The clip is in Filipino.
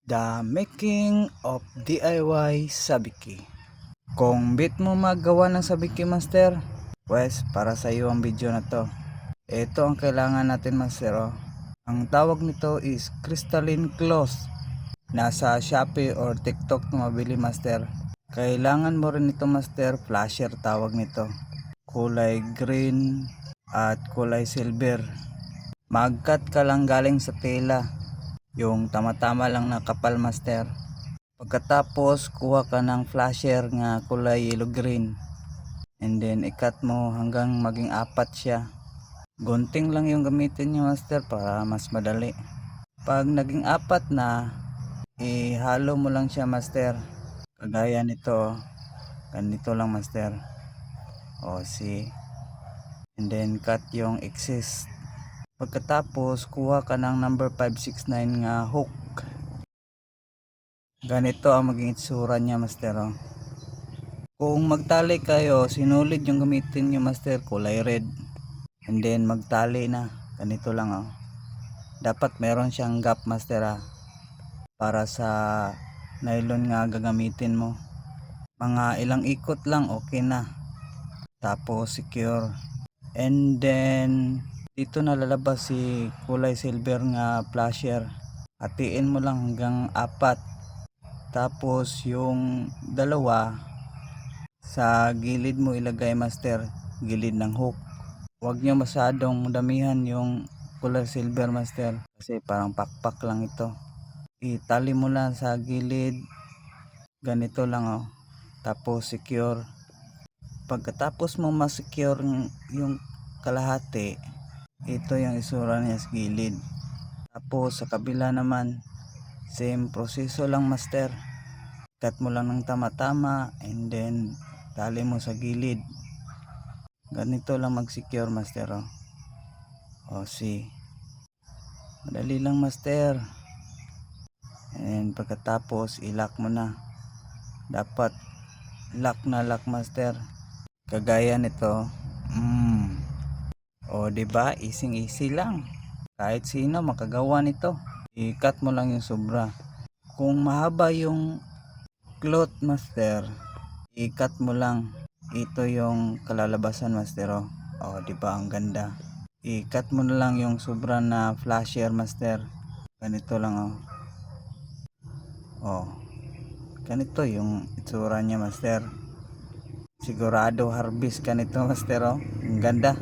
The making of DIY sabiki. Kung bit mo magawa ng sabiki master, pues para sa iyo ang video na to. Ito ang kailangan natin master. Ang tawag nito is crystalline cloth. Nasa Shopee or TikTok na mabili master. Kailangan mo rin ito master, flasher tawag nito. Kulay green at kulay silver. Mag-cut ka lang galing sa tela. Yung tama-tama lang na kapal master. Pagkatapos kuha ka ng flasher nga kulay yellow green, and then ikat mo hanggang maging apat siya. Gunting lang yung gamitin nyo master para mas madali. Pag naging apat na, ihalo mo lang siya master, kagaya nito. Ganito lang master. See, and then cut yung excess. Pagkatapos kuha ka ng number 569 nga hook. Ganito ang maging itsura niya master. Kung magtali kayo, sinulid yung gamitin nyo master, kulay red. And then magtali na. Ganito lang Dapat meron siyang gap master para sa nylon nga gagamitin mo. Mga ilang ikot lang okay na. Tapos secure. And then dito na lalabas si kulay silver nga flasher. Hatiin mo lang hanggang apat. Tapos yung dalawa sa gilid mo ilagay master, gilid ng hook. Huwag nyo masyadong damihan yung kulay silver master kasi parang pakpak lang ito. Itali mo lang sa gilid. Ganito lang Tapos secure. Pagkatapos mo ma-secure yung kalahati, ito yung isura niya sa gilid. Tapos sa kabila naman, same proseso lang master. Cut mo lang ng tama-tama and then tali mo sa gilid. Ganito lang mag-secure master see. Madali lang master. And pagkatapos i-lock mo na. Dapat lock na lock master. Kagaya nito. Diba? Easy lang. Kahit sino makagawa nito. I-cut mo lang yung sobra. Kung mahaba yung cloth master, i-cut mo lang. Ito yung kalalabasan master diba ang ganda. I-cut mo na lang yung sobra na flasher master. Ganito lang ganito yung itsura niya master. Sigurado harvest ka nito master ang ganda.